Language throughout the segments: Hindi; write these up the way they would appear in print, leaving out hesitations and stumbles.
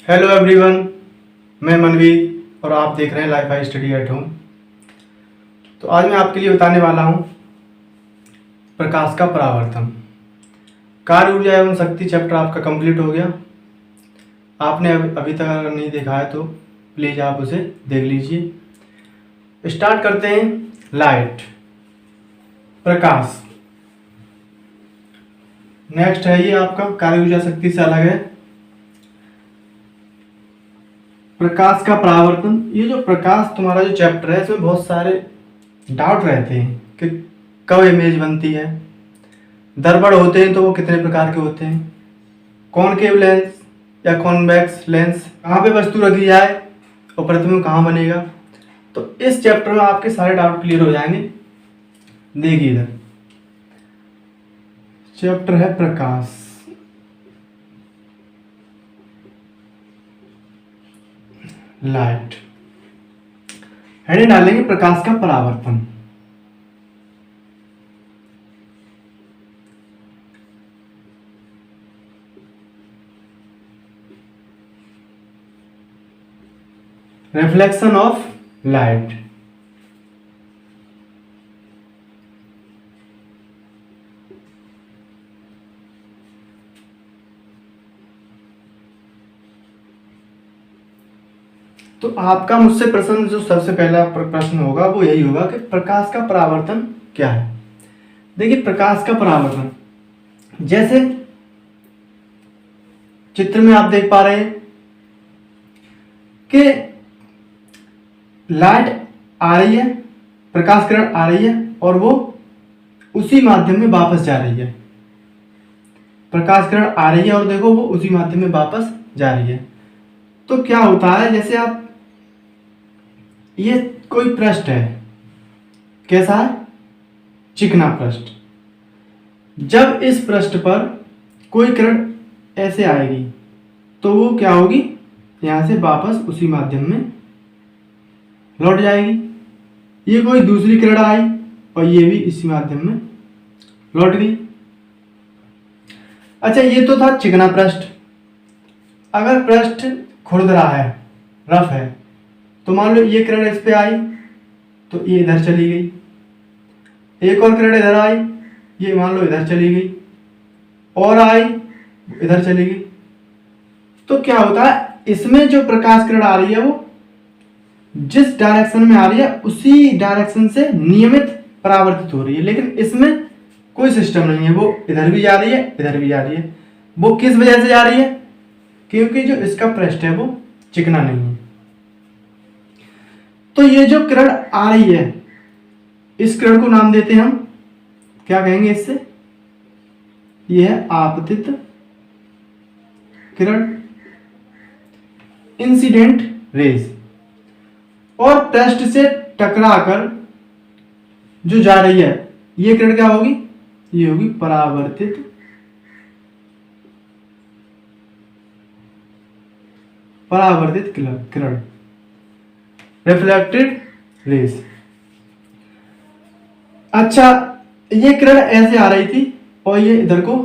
हेलो एवरीवन, मैं मनवीर और आप देख रहे हैं life I study at home. तो आज मैं आपके लिए बताने वाला हूं प्रकाश का परावर्तन। कार्य ऊर्जा एवं शक्ति चैप्टर आपका कंप्लीट हो गया। आपने अभी तक अगर नहीं देखा है तो प्लीज़ आप उसे देख लीजिए। स्टार्ट करते हैं। लाइट, प्रकाश। नेक्स्ट है ये आपका कार्य ऊर्जा शक्ति से अलग है प्रकाश का परावर्तन। ये जो प्रकाश तुम्हारा जो चैप्टर है इसमें बहुत सारे डाउट रहते हैं कि कब इमेज बनती है, दर्पण होते हैं तो वो कितने प्रकार के होते हैं, कॉनकेव लेंस या कॉन्वेक्स लेंस, कहाँ पे वस्तु रखी जाए और प्रतिबिंब कहाँ बनेगा। तो इस चैप्टर में आपके सारे डाउट क्लियर हो जाएंगे। देखिए इधर चैप्टर है प्रकाश। लाइट, हेडिंग डालेंगे प्रकाश का परावर्तन। Reflection of light. तो आपका मुझसे प्रश्न जो सबसे पहला प्रश्न होगा वो यही होगा कि प्रकाश का परावर्तन क्या है। देखिए प्रकाश का परावर्तन, जैसे चित्र में आप देख पा रहे हैं कि लाइट आ रही है, प्रकाश किरण आ रही है और वो उसी माध्यम में वापस जा रही है। प्रकाश किरण आ रही है और देखो वो उसी माध्यम में वापस जा रही है। तो क्या होता है, जैसे आप ये कोई पृष्ठ है, कैसा है, चिकना पृष्ठ। जब इस पृष्ठ पर कोई किरण ऐसे आएगी तो वो क्या होगी, यहां से वापस उसी माध्यम में लौट जाएगी। ये कोई दूसरी किरण आई और ये भी इसी माध्यम में लौट गई। अच्छा, ये तो था चिकना पृष्ठ। अगर पृष्ठ खुरदरा है, रफ है, तो मान लो ये किरण इस पे आई तो ये इधर चली गई, एक और किरण इधर आई, ये मान लो इधर चली गई, और आई इधर चली गई। तो क्या होता है, इसमें जो प्रकाश किरण आ रही है वो जिस डायरेक्शन में आ रही है उसी डायरेक्शन से नियमित परावर्तित हो रही है, लेकिन इसमें कोई सिस्टम नहीं है, वो इधर भी जा रही है इधर भी जा रही है। वो किस वजह से जा रही है, क्योंकि जो इसका पृष्ठ है वो चिकना नहीं है। तो ये जो किरण आ रही है, इस किरण को नाम देते हैं हम, क्या कहेंगे इससे, ये है आपतित किरण, इंसिडेंट रेज। और पृष्ठ से टकराकर जो जा रही है ये किरण क्या होगी, ये होगी परावर्तित किरण, रिफ्लेक्टेड रेज। अच्छा, ये किरण ऐसे आ रही थी और ये इधर को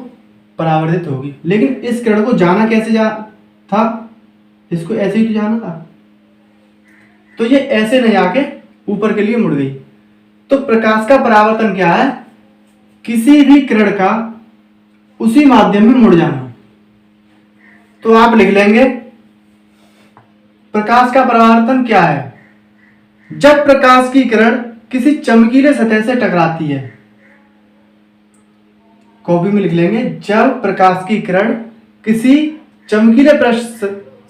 परावर्तित होगी, लेकिन इस किरण को जाना कैसे था, इसको ऐसे ही तो जाना था, तो ये ऐसे नहीं आके ऊपर के लिए मुड़ गई। तो प्रकाश का परावर्तन क्या है, किसी भी किरण का उसी माध्यम में मुड़ जाना। तो आप लिख लेंगे प्रकाश का परावर्तन क्या है, जब प्रकाश की किरण किसी चमकीले सतह से टकराती है। कॉपी में लिख लेंगे, जब प्रकाश की किरण किसी चमकीले पृष्ठ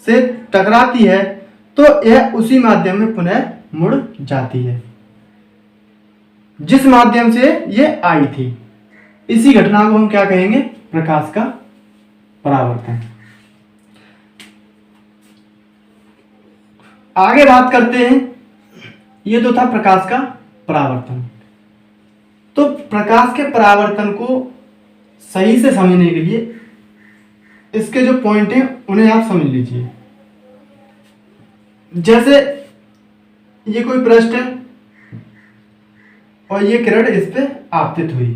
से टकराती है तो यह उसी माध्यम में पुनः मुड़ जाती है जिस माध्यम से यह आई थी। इसी घटना को हम क्या कहेंगे, प्रकाश का परावर्तन। आगे बात करते हैं, ये तो था प्रकाश का परावर्तन। तो प्रकाश के परावर्तन को सही से समझने के लिए इसके जो पॉइंट हैं उन्हें आप समझ लीजिए। जैसे ये कोई पृष्ठ है और ये किरण इस पे आपतित हुई,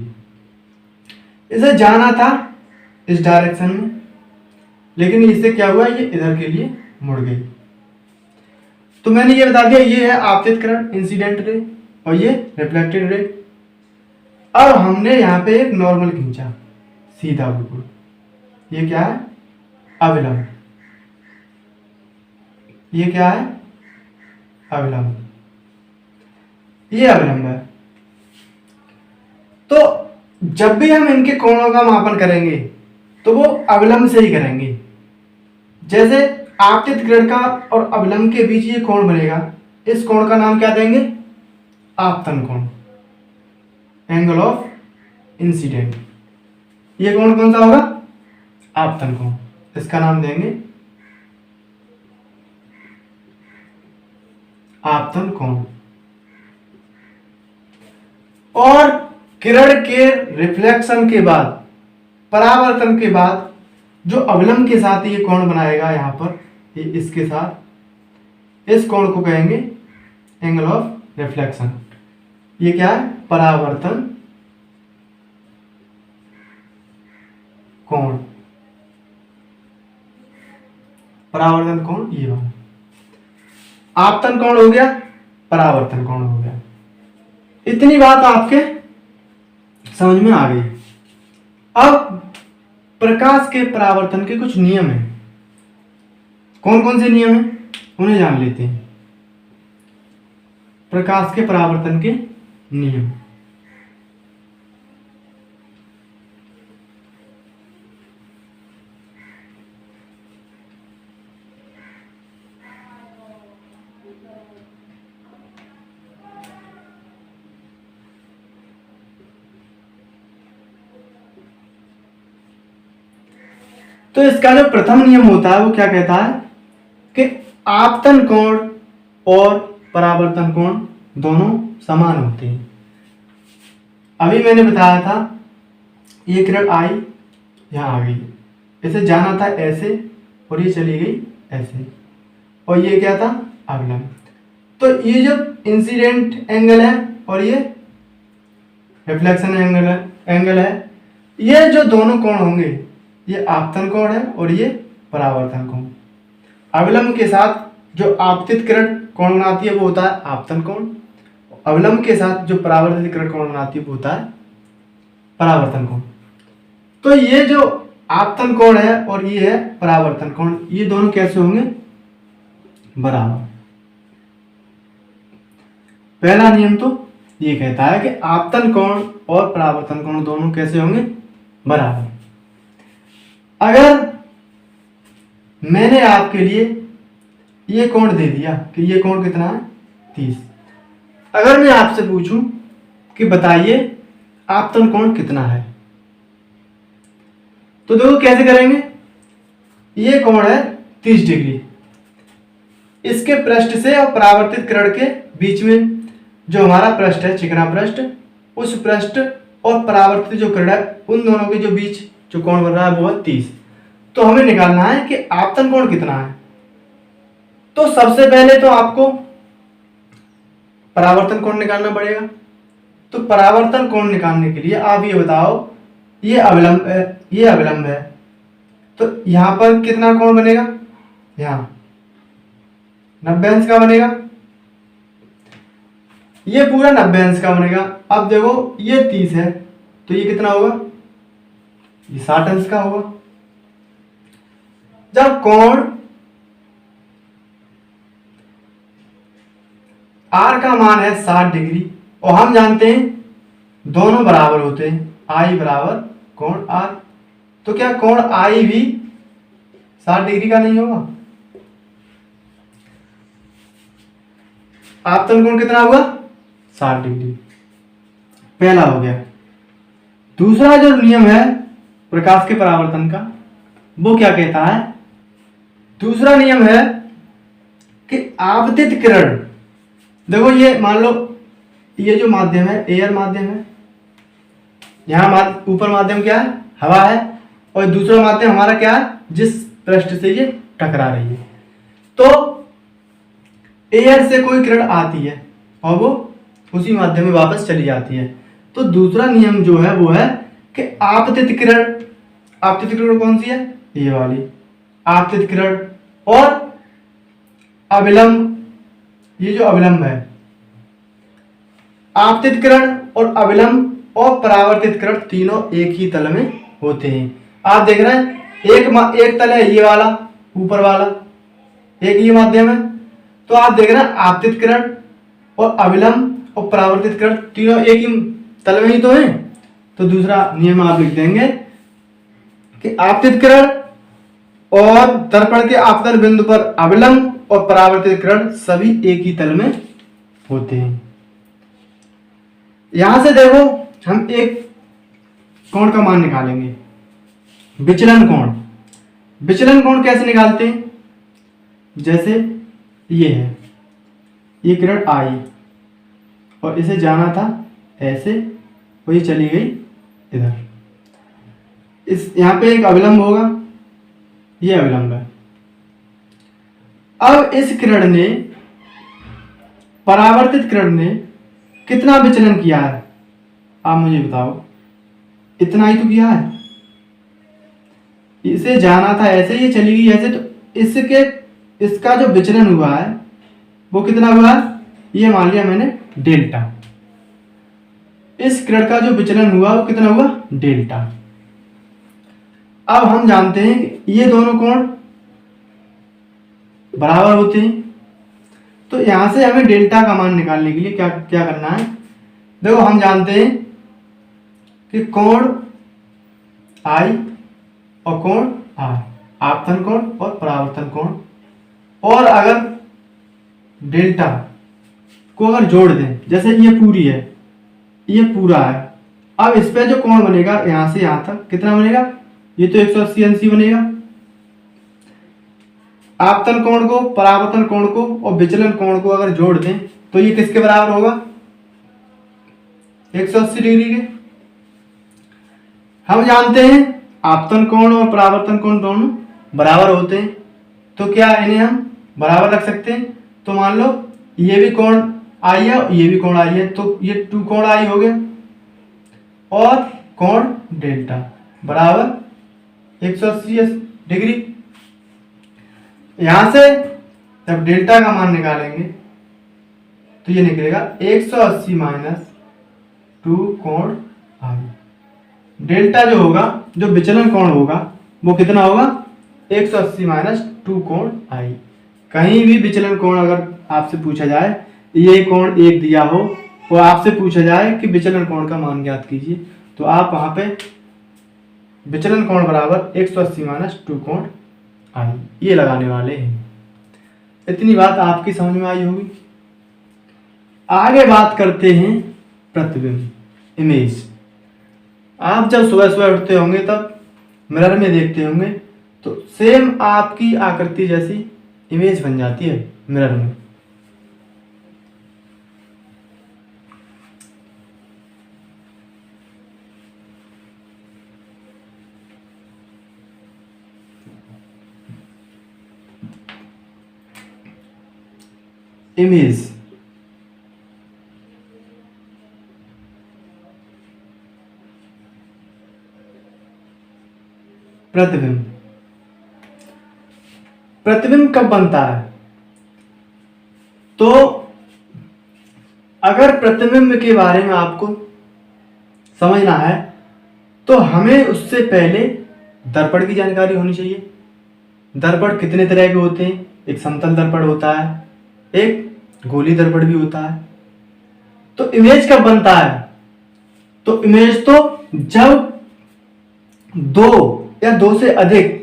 इसे जाना था इस डायरेक्शन में, लेकिन इससे क्या हुआ, ये इधर के लिए मुड़ गई। तो मैंने ये बता दिया, ये है आपतित किरण, इंसिडेंट रे, और ये रिफ्लेक्टेड रे। अब हमने यहाँ पे एक नॉर्मल खींचा सीधा बिल्कुल, ये क्या है? अविलंब। ये क्या है? अविलंब। ये अविलंब है। तो जब भी हम इनके कोणों का मापन करेंगे तो वो अविलंब से ही करेंगे। जैसे आपतित किरण का और अविलंब के बीच ये कोण बनेगा, इस कोण का नाम क्या देंगे? आपतन कोण, एंगल ऑफ इंसिडेंट। ये कोण कौन सा होगा? आपतन कोण। इसका नाम देंगे आपतन कोण। और किरण के रिफ्लेक्शन के बाद, परावर्तन के बाद जो अविलंब के साथ ये कोण बनाएगा, यहां पर ये इसके साथ, इस कोण को कहेंगे एंगल ऑफ रिफ्लेक्शन। ये क्या है? परावर्तन कोण। परावर्तन कोण ये वाला। आपतन कोण हो गया, परावर्तन कोण हो गया। इतनी बात आपके समझ में आ गई। अब प्रकाश के परावर्तन के कुछ नियम हैं। कौन कौन से नियम हैं उन्हें जान लेते हैं। प्रकाश के परावर्तन के नियम। तो इसका जो प्रथम नियम होता है वो क्या कहता है कि आपतन कोण और परावर्तन कोण दोनों समान होते हैं। अभी मैंने बताया था, ये किरण आई, यहां आ गई, इसे जाना था ऐसे और ये चली गई ऐसे, और ये क्या था? अविलंब। तो ये जो इंसिडेंट एंगल है और ये रिफ्लेक्शन एंगल है, ये जो दोनों कोण होंगे, ये आपतन कोण है और ये परावर्तन कोण। अविलंब के साथ जो आपतित किरण कोण बनाती है वो होता है आपतन कोण। अविलंब के साथ जो परावर्तित किरण कोण बनाती है वो होता है परावर्तन कोण। तो ये जो आपतन कोण है और ये है परावर्तन कोण, ये दोनों कैसे होंगे? बराबर। पहला नियम तो ये कहता है कि आपतन कोण और परावर्तन कोण दोनों कैसे होंगे? बराबर। अगर मैंने आपके लिए ये कोण दे दिया कि ये कोण कितना है? 30। अगर मैं आपसे पूछूं कि बताइए आपतन कोण कितना है, तो देखो कैसे करेंगे। ये कोण है 30 डिग्री। इसके पृष्ठ से और परावर्तित किरण के बीच में जो हमारा पृष्ठ है, चिकना पृष्ठ, उस पृष्ठ और परावर्तित जो किरण है, उन दोनों के जो बीच जो कोण बन रहा है वो है 30। तो हमें निकालना है कि आपतन कोण कितना है। तो सबसे पहले तो आपको परावर्तन कोण निकालना पड़ेगा। तो परावर्तन कोण निकालने के लिए आप ये बताओ, ये अविलंब है, तो यहां पर कितना कोण बनेगा? यहां 90 अंश का बनेगा। ये पूरा 90 अंश का बनेगा। अब देखो ये 30 है, तो ये कितना होगा? ये 60 अंश का होगा। जब कोण R का मान है 60 डिग्री और हम जानते हैं दोनों बराबर होते हैं, I बराबर कोण R, तो क्या कोण I भी 60 डिग्री का नहीं होगा? आपतन कोण कितना होगा? 60 डिग्री। पहला हो गया। दूसरा जो नियम है प्रकाश के परावर्तन का, वो क्या कहता है? दूसरा नियम है कि आपतित किरण, देखो ये मान लो ये जो माध्यम है एयर माध्यम है, यहाँ ऊपर माध्यम क्या है? हवा है, और दूसरा माध्यम हमारा क्या है? जिस पृष्ठ से ये टकरा रही है। तो एयर से कोई किरण आती है और वो उसी माध्यम में वापस चली जाती है। तो दूसरा नियम जो है वो है कि आपतित किरण कौन सी है? ये वाली आपतित किरण और अविलंब, ये जो अविलंब है, आपतित किरण और अविलंब और परावर्तित किरण तीनों एक ही तल में होते हैं। आप देख रहे हैं एक तल है ये वाला ऊपर वाला, एक ये माध्यम है, तो आप देख रहे हैं आपतित किरण और अविलंब और परावर्तित किरण तीनों एक ही तल में ही तो है। तो दूसरा नियम आप लिख देंगे कि आपतित किरण और दर्पण के आपतन बिंदु पर अविलंब और परावर्तित किरण सभी एक ही तल में होते हैं। यहां से देखो हम एक कोण का मान निकालेंगे, विचलन कोण। विचलन कोण कैसे निकालते हैं? जैसे ये है, ये किरण आई और इसे जाना था ऐसे, और ये चली गई इधर, इस यहां पे एक अविलंब होगा, ये अविलंब है। अब इस किरण ने, परावर्तित किरण ने कितना विचलन किया है? आप मुझे बताओ, इतना ही तो किया है। इसे जाना था ऐसे, ये चली गई ऐसे, तो इसका जो विचलन हुआ है वो कितना हुआ है? ये मान लिया मैंने डेल्टा। इस किरण का जो विचलन हुआ वो कितना हुआ? डेल्टा। अब हम जानते हैं कि ये दोनों कोण बराबर होते हैं, तो यहां से हमें डेल्टा का मान निकालने के लिए क्या क्या करना है? देखो हम जानते हैं कि कोण I और कोण R, आपतन कोण और परावर्तन कोण, और अगर डेल्टा को अगर जोड़ दें, जैसे ये पूरी है, ये पूरा है, अब इस पे जो कोण बनेगा यहां से यहां तक कितना बनेगा? ये तो 180 अंशी बनेगा। आपतन कोण को, परावर्तन कोण को और विचलन कोण को अगर जोड़ दें तो ये किसके बराबर होगा? 180 डिग्री के। हम जानते हैं आपतन कोण और परावर्तन कोण दोनों बराबर होते हैं, तो क्या इन्हें हम बराबर रख सकते हैं? तो मान लो ये भी कोण आई है, ये भी कोण आई है, तो ये 2 कोण आई हो गए, और कोण डेल्टा बराबर 180 डिग्री। यहां से जब डेल्टा का मान निकालेंगे तो ये निकलेगा 180 माइनस 2 कोण आई। डेल्टा जो होगा, जो विचलन कोण होगा, वो कितना होगा? 180 माइनस 2 कोण आई। कहीं भी विचलन कोण अगर आपसे पूछा जाए, ये कोण एक दिया हो और आपसे पूछा जाए कि विचलन कोण का मान ज्ञात कीजिए, तो आप वहां पे विचलन कोण बराबर 180 माइनस 2 कोण आई ये लगाने वाले हैं। इतनी बात आपकी समझ में आई होगी। आगे बात करते हैं प्रतिबिंब, इमेज। आप जब सुबह सुबह उठते होंगे तब मिरर में देखते होंगे, तो सेम आपकी आकृति जैसी इमेज बन जाती है मिरर में। इमेज प्रतिबिंब। प्रतिबिंब कब बनता है? तो अगर प्रतिबिंब के बारे में आपको समझना है तो हमें उससे पहले दर्पण की जानकारी होनी चाहिए। दर्पण कितने तरह के होते हैं? एक समतल दर्पण होता है, एक गोली दर्पण भी होता है। तो इमेज कब बनता है? तो इमेज तो जब 2 या 2 से अधिक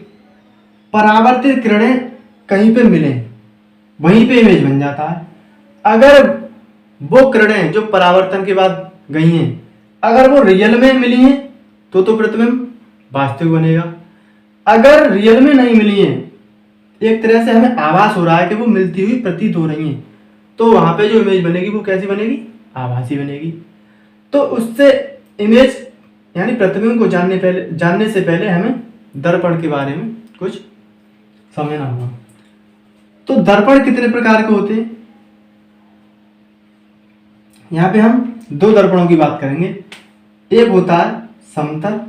परावर्तित किरणें कहीं पे मिलें, वहीं पे इमेज बन जाता है। अगर वो किरणें जो परावर्तन के बाद गई हैं, अगर वो रियल में मिली हैं तो प्रतिबिंब वास्तविक बनेगा। अगर रियल में नहीं मिली हैं, एक तरह से हमें आभास हो रहा है कि वो मिलती हुई प्रतीत हो रही हैं, तो वहां पे जो इमेज बनेगी वो कैसी बनेगी? आभासी बनेगी। तो उससे इमेज यानी प्रतिबिंब को जानने से पहले हमें दर्पण के बारे में कुछ समझना होगा। तो दर्पण कितने प्रकार के होते हैं? यहां पे हम 2 दर्पणों की बात करेंगे। एक होता है समतल,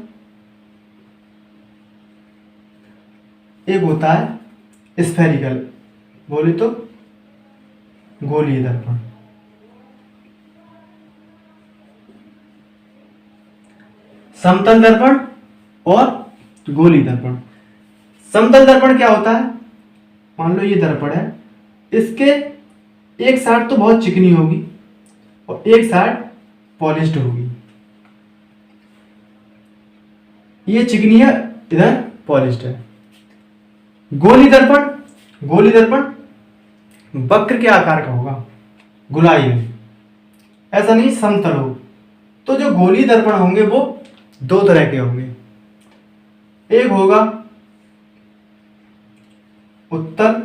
एक होता है स्फेरिकल, बोले तो गोलीय दर्पण। समतल दर्पण और गोलीय दर्पण। समतल दर्पण क्या होता है, मान लो ये दर्पण है, इसके एक साइड तो बहुत चिकनी होगी और एक साइड पॉलिश्ड होगी। ये चिकनी है, इधर पॉलिश्ड है। गोलीय दर्पण, गोलीय दर्पण वक्र के आकार का होगा, गोलाई में, ऐसा नहीं समतल हो। तो जो गोलीय दर्पण होंगे वो दो तरह के होंगे, एक होगा उत्तल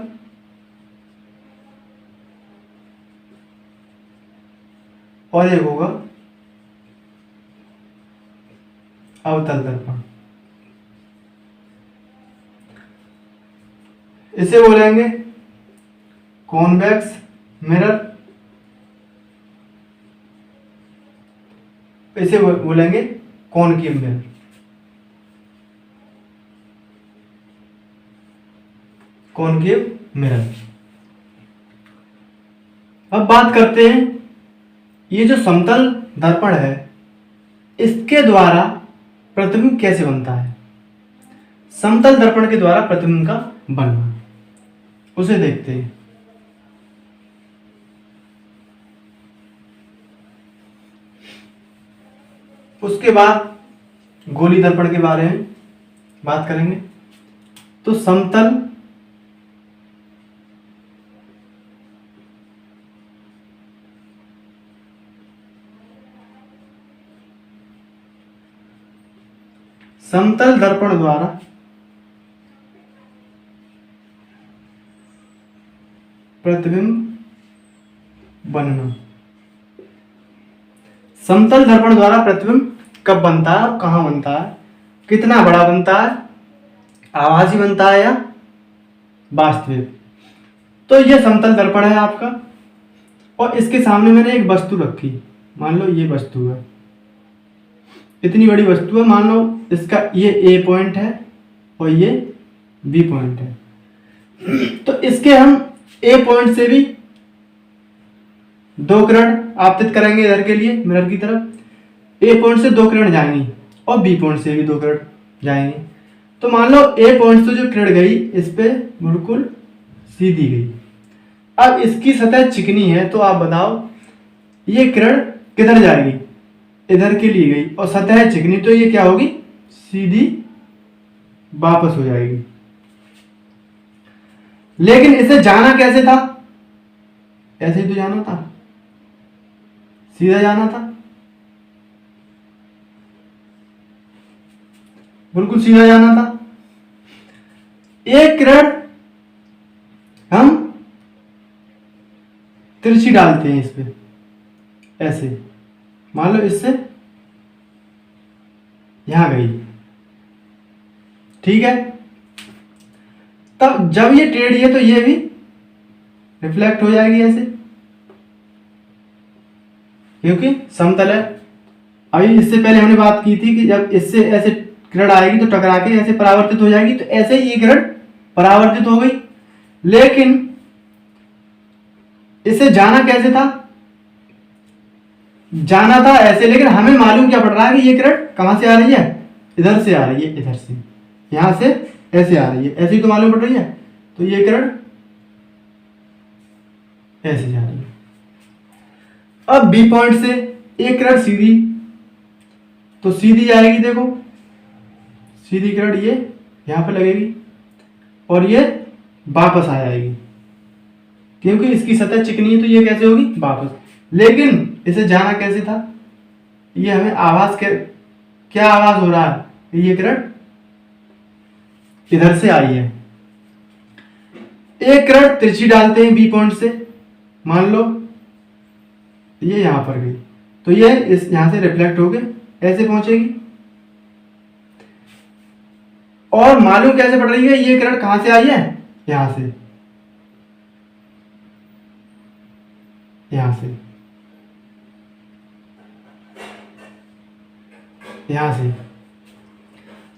और एक होगा अवतल दर्पण। इसे बोलेंगे कॉन्वेक्स मिरर, इसे बोलेंगे कॉनकेव मिरर। Concave mirror. अब बात करते हैं, ये जो समतल दर्पण है इसके द्वारा प्रतिबिंब कैसे बनता है। समतल दर्पण के द्वारा प्रतिबिंब का बनना, उसे देखते हैं। उसके बाद गोलीय दर्पण के बारे में बात करेंगे। तो समतल दर्पण द्वारा प्रतिबिंब बनना। समतल दर्पण द्वारा प्रतिबिंब कब बनता है और कहां बनता है, कितना बड़ा बनता है, आभासी बनता है या वास्तविक। तो यह समतल दर्पण है आपका और इसके सामने मैंने एक वस्तु रखी, मान लो ये वस्तु है, इतनी बड़ी वस्तु है, मान लो इसका ये ए पॉइंट है और ये बी पॉइंट है। तो इसके हम ए पॉइंट से भी दो किरण आपतित करेंगे इधर के लिए मिरर की तरफ। ए पॉइंट से दो किरण जाएंगी और बी पॉइंट से भी दो किरण जाएंगी। तो मान लो ए पॉइंट से जो किरण गई इस पे बिल्कुल सीधी गई। अब इसकी सतह चिकनी है, तो आप बताओ ये किरण किधर जाएगी, इधर के लिए गई और सतह चिकनी, तो ये क्या होगी, सीधी वापस हो जाएगी। लेकिन इसे जाना कैसे था, ऐसे ही तो जाना था, सीधा जाना था, बिल्कुल सीधा जाना था। एक किरण हम तिरछी डालते हैं इस पे, ऐसे मान लो इससे यहां गई, ठीक है। तब जब ये टेढ़ी है तो ये भी रिफ्लेक्ट हो जाएगी ऐसे, क्योंकि समतल है। अभी इससे पहले हमने बात की थी कि जब इससे ऐसे किरण आएगी तो टकरा के ऐसे परावर्तित हो जाएगी, तो ऐसे ही ये किरण परावर्तित हो गई। लेकिन इसे जाना कैसे था, जाना था ऐसे, लेकिन हमें मालूम क्या पड़ रहा है कि ये किरण कहां से आ रही है, इधर से आ रही है, इधर से, यहां से ऐसे आ रही है, ऐसे ही तो मालूम पड़ रही है। तो ये किरण ऐसे जा रही है। अब बी पॉइंट से एक किरण सीधी, तो सीधी जाएगी, देखो सीधी किरण ये यहां पे लगेगी और ये वापस आ जाएगी, क्योंकि इसकी सतह चिकनी है तो ये कैसे होगी, वापस। लेकिन इसे जाना कैसे था, ये हमें आभास के क्या आभास हो रहा है, ये किरण इधर से आई है। एक किरण तिरछी डालते हैं बी पॉइंट से, मान लो ये यहां पर गई, तो ये इस यहां से रिफ्लेक्ट होके ऐसे पहुंचेगी। और मालूम कैसे पड़ रही है, ये किरण कहां से आई है, यहां से, यहां से, यहां से।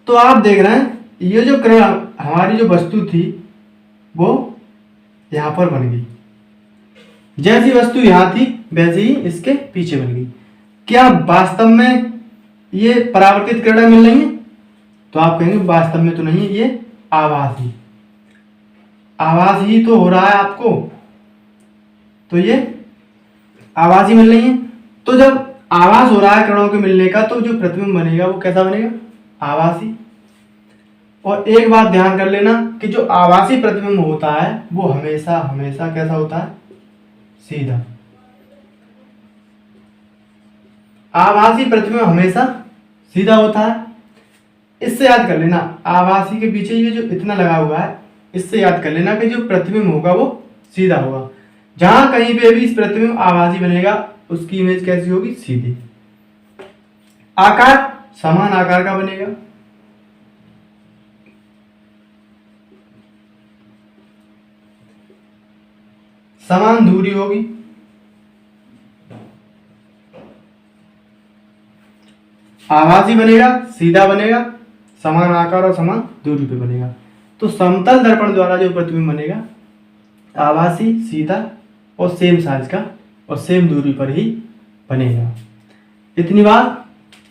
तो आप देख रहे हैं ये जो किरण हमारी जो वस्तु थी वो यहां पर बन गई, जैसी वस्तु यहाँ थी वैसे ही इसके पीछे बन गई। क्या वास्तव में ये परावर्तित किरणें मिल रही हैं? तो आप कहेंगे वास्तव में तो नहीं, ये आभासी, आभास ही तो हो रहा है आपको, तो ये आभासी मिल रही है। तो जब आभास हो रहा है किरणों के मिलने का, तो जो प्रतिबिंब बनेगा वो कैसा बनेगा? आभासी। और एक बात ध्यान कर लेना कि जो आभासी प्रतिबिंब होता है वो हमेशा हमेशा कैसा होता है? सीधा। आभासी प्रतिबिंब हमेशा सीधा होता है। इससे याद कर लेना, आभासी के पीछे ये जो इतना लगा हुआ है, इससे याद कर लेना कि जो प्रतिबिंब होगा वो सीधा होगा। जहां कहीं पे भी इस प्रतिबिंब आभासी बनेगा उसकी इमेज कैसी होगी? सीधी। आकार समान आकार का बनेगा। समान दूरी होगी। आभासी बनेगा, सीधा बनेगा, समान आकार और समान दूरी पे बनेगा। तो समतल दर्पण द्वारा जो प्रतिबिंब बनेगा आभासी, सीधा और सेम साइज का और सेम दूरी पर ही बनेगा। इतनी बात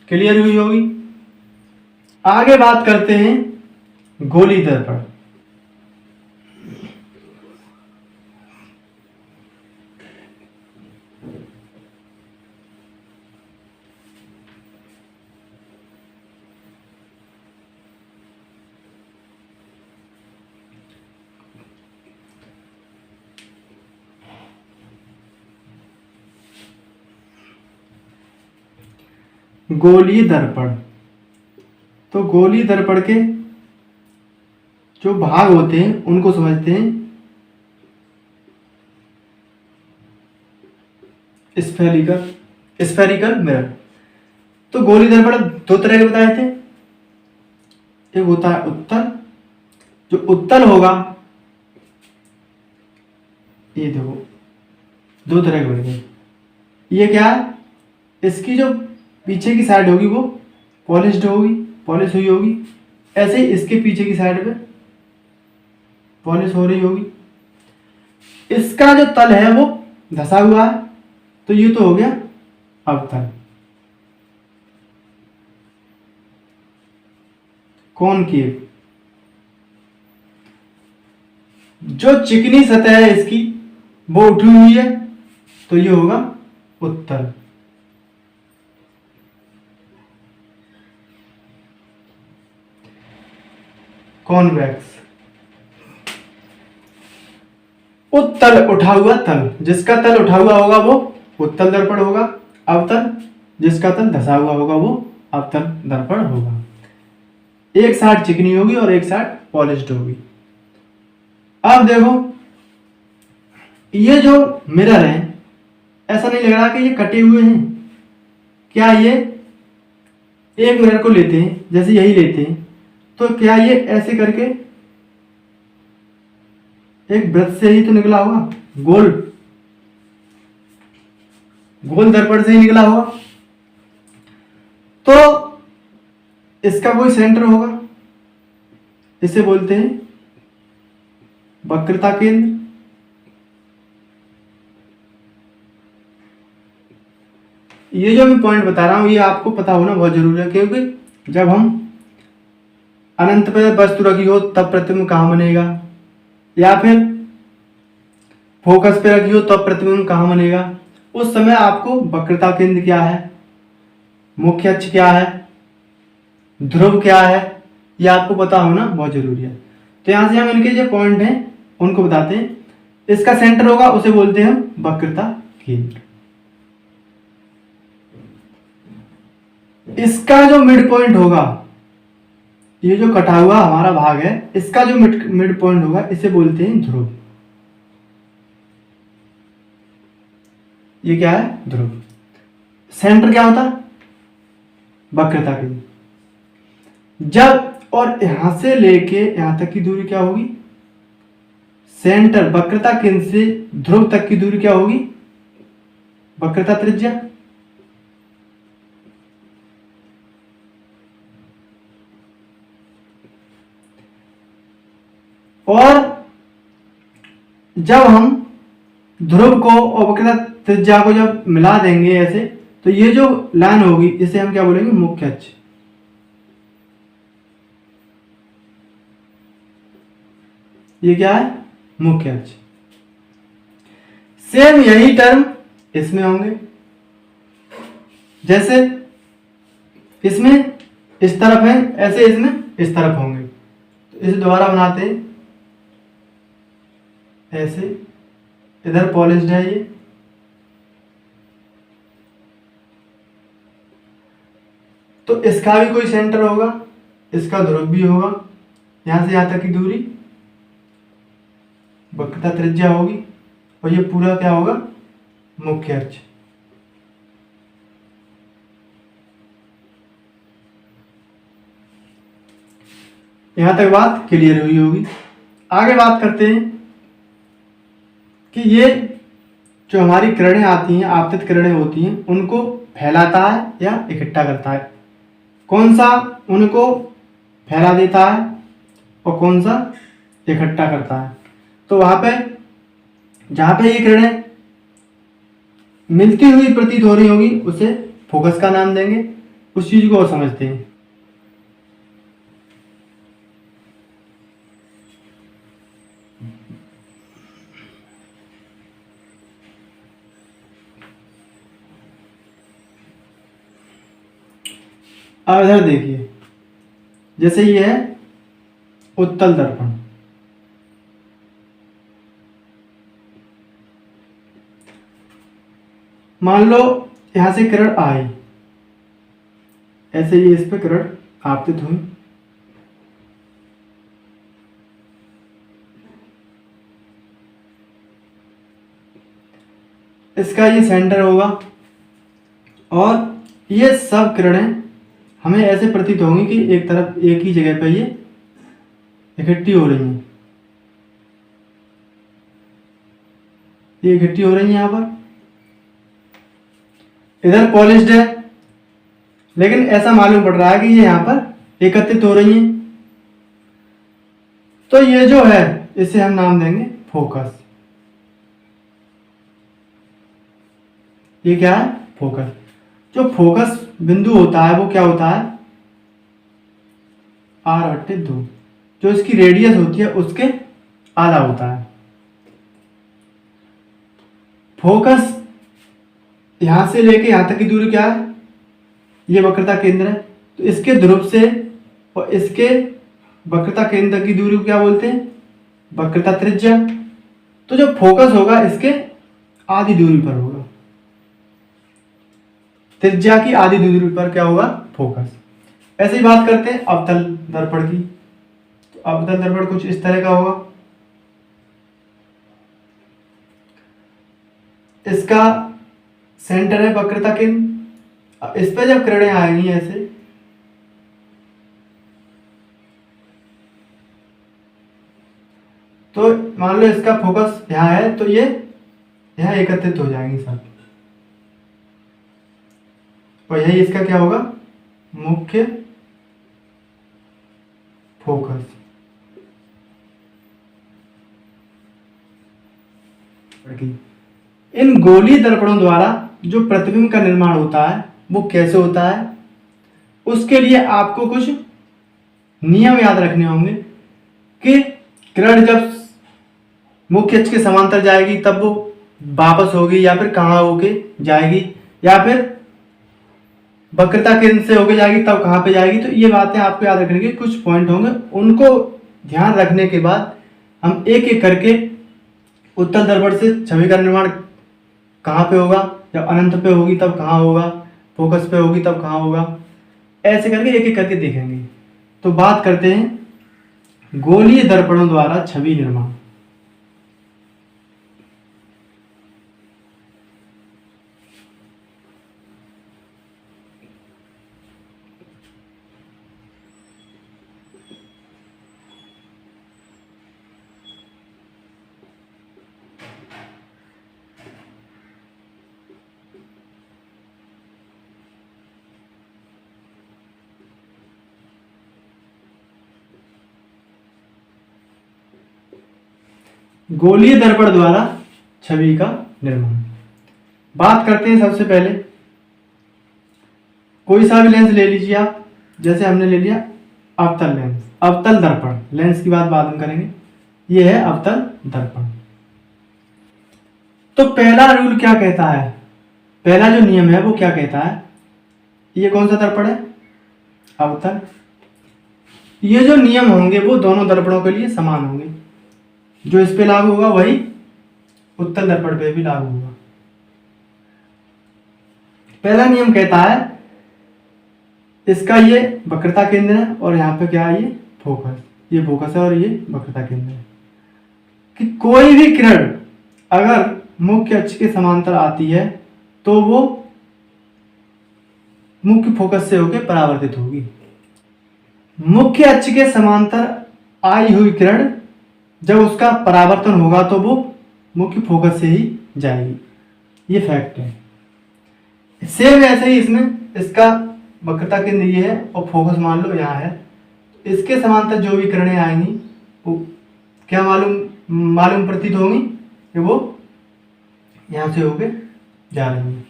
क्लियर हुई होगी। आगे बात करते हैं गोली दर्पण। गोलीय दर्पण, तो गोलीय दर्पण के जो भाग होते हैं उनको समझते हैं। Spherical mirror. तो गोलीय दर्पण दो तरह के बताए थे। एक होता है उत्तल, जो उत्तल होगा, ये देखो दो तरह के बन गए। ये क्या है? इसकी जो पीछे की साइड होगी वो पॉलिश्ड होगी, पॉलिश हुई होगी। ऐसे ही इसके पीछे की साइड पे पॉलिश हो रही होगी। इसका जो तल है वो धसा हुआ है, तो ये तो हो गया अवतल। कॉनकेव, जो चिकनी सतह है इसकी वो उठी हुई है, तो ये होगा उत्तल। कॉन्वेक्स, उत्तल उठा हुआ तल, जिसका तल उठा हुआ होगा वो उत्तल दर्पण होगा। अवतल, जिसका तल धसा हुआ होगा वो अवतल दर्पण होगा। एक साइड चिकनी होगी और एक साइड पॉलिश्ड होगी। अब देखो, ये जो मिरर है, ऐसा नहीं लग रहा कि ये कटे हुए हैं। क्या ये एक मिरर को लेते हैं, जैसे यही लेते हैं, तो क्या ये ऐसे करके एक वृत्त से ही तो निकला होगा, गोल गोल दर्पण से ही निकला होगा। तो इसका कोई सेंटर होगा, इसे बोलते हैं वक्रता केंद्र। ये जो मैं पॉइंट बता रहा हूं ये आपको पता होना बहुत जरूरी है, क्योंकि जब हम अनंत पे वस्तु रखी हो तब प्रतिबिंब कहां बनेगा, या फिर फोकस पे रखी हो तब प्रतिबिंब कहां बनेगा, उस समय आपको वक्रता केंद्र क्या है, मुख्य अक्ष क्या है, ध्रुव क्या है, ये आपको पता होना बहुत जरूरी है। तो यहां से हम इनके जो पॉइंट हैं उनको बताते हैं। इसका सेंटर होगा, उसे बोलते हैं हम वक्रता केंद्र। इसका जो मिड पॉइंट होगा, ये जो कटा हुआ हमारा भाग है, इसका जो मिड पॉइंट होगा इसे बोलते हैं ध्रुव। ये क्या है? ध्रुव। सेंटर क्या होता है? वक्रता केंद्र। जब और यहां से लेके यहां तक की दूरी क्या होगी? सेंटर वक्रता केंद्र से ध्रुव तक की दूरी क्या होगी? वक्रता त्रिज्या। और जब हम ध्रुव को और वक्रता त्रिज्या को जब मिला देंगे ऐसे, तो ये जो लाइन होगी इसे हम क्या बोलेंगे, मुख्य अक्ष। ये क्या है, मुख्य अक्ष। सेम यही टर्म इसमें होंगे, जैसे इसमें इस तरफ है ऐसे इसमें इस तरफ होंगे। तो इसे दोबारा बनाते हैं, ऐसे इधर पॉलिश्ड है ये, तो इसका भी कोई सेंटर होगा, इसका ध्रुव भी होगा, यहां से यहां तक की दूरी वक्रता त्रिज्या होगी, और ये पूरा क्या होगा, मुख्य अक्ष। यहां तक बात क्लियर हुई होगी। आगे बात करते हैं कि ये जो हमारी किरणें आती हैं, आपतित किरणें होती हैं, उनको फैलाता है या इकट्ठा करता है। कौन सा उनको फैला देता है और कौन सा इकट्ठा करता है। तो वहां पे जहां पे ये किरणें मिलती हुई प्रतीत हो रही होगी उसे फोकस का नाम देंगे। उस चीज को और समझते हैं। अब इधर देखिए, जैसे ये है उत्तल दर्पण, मान लो यहां से किरण आई, ऐसे ही इस पे किरण आपतित हुई, इसका ये सेंटर होगा, और ये सब किरणें हमें ऐसे प्रतीत होंगी कि एक तरफ एक ही जगह पे ये इकट्ठी हो रही हैं। ये इकट्ठी हो रही है यहां पर, इधर पॉलिश्ड है, लेकिन ऐसा मालूम पड़ रहा है कि ये यहां पर एकत्रित हो रही हैं। तो ये जो है इसे हम नाम देंगे फोकस। ये क्या है, फोकस। जो फोकस बिंदु होता है वो क्या होता है, R/2, जो इसकी रेडियस होती है उसके आधा होता है। फोकस यहां से लेके यहां तक की दूरी क्या है, ये वक्रता केंद्र है, तो इसके ध्रुव से और इसके वक्रता केंद्र की दूरी को क्या बोलते हैं, वक्रता त्रिज्या। तो जो फोकस होगा इसके आधी दूरी पर होगा, त्रिज्या की आधी दूरी पर क्या होगा, फोकस। ऐसे ही बात करते हैं अवतल दर्पण की। तो अवतल दर्पण कुछ इस तरह का होगा, इसका सेंटर है वक्रता केंद्र। इस पे जब किरणें आएंगी ऐसे, तो मान लो इसका फोकस यहां है, तो ये यहां एकत्रित हो जाएंगी सब, और यही इसका क्या होगा, मुख्य फोकस। इन गोलीय दर्पणों द्वारा जो प्रतिबिंब का निर्माण होता है वो कैसे होता है, उसके लिए आपको कुछ नियम याद रखने होंगे कि किरण जब मुख्य अक्ष के समांतर जाएगी तब वो वापस होगी, या फिर कहाँ होके जाएगी, या फिर वक्रता केंद्र से होके जाएगी तब कहाँ पे जाएगी। तो ये बातें आपको याद रखने के कुछ पॉइंट होंगे, उनको ध्यान रखने के बाद हम एक एक करके उत्तल दर्पण से छवि का निर्माण कहाँ पे होगा, जब अनंत पे होगी तब कहाँ होगा, फोकस पे होगी तब कहाँ होगा, ऐसे करके एक एक करके देखेंगे। तो बात करते हैं गोलीय दर्पणों द्वारा छवि निर्माण। गोलीय दर्पण द्वारा छवि का निर्माण। बात करते हैं सबसे पहले, कोई सा भी लेंस ले लीजिए आप, जैसे हमने ले लिया अवतल लेंस, अवतल दर्पण, लेंस की बात बाद में करेंगे, ये है अवतल दर्पण। तो पहला रूल क्या कहता है, पहला जो नियम है वो क्या कहता है, ये कौन सा दर्पण है, अवतल। ये जो नियम होंगे वो दोनों दर्पणों के लिए समान होंगे, जो इस पे लागू होगा वही उत्तल दर्पण पे भी लागू होगा। पहला नियम कहता है इसका ये वक्रता केंद्र है और यहाँ पे क्या है, ये फोकस, ये फोकस है और ये वक्रता केंद्र है, कि कोई भी किरण अगर मुख्य अक्ष के समांतर आती है तो वो मुख्य फोकस से होकर परावर्तित होगी। मुख्य अक्ष के समांतर आई हुई किरण जब उसका परावर्तन होगा तो वो मुख्य फोकस से ही जाएगी, ये फैक्ट है। सेम ऐसे ही इसमें इसका वक्रता केंद्र ये है और फोकस मान लो यहाँ है, इसके समांतर जो भी किरणें आएंगी वो क्या मालूम प्रतीत होंगी कि वो यहाँ से होके जा रही हैं।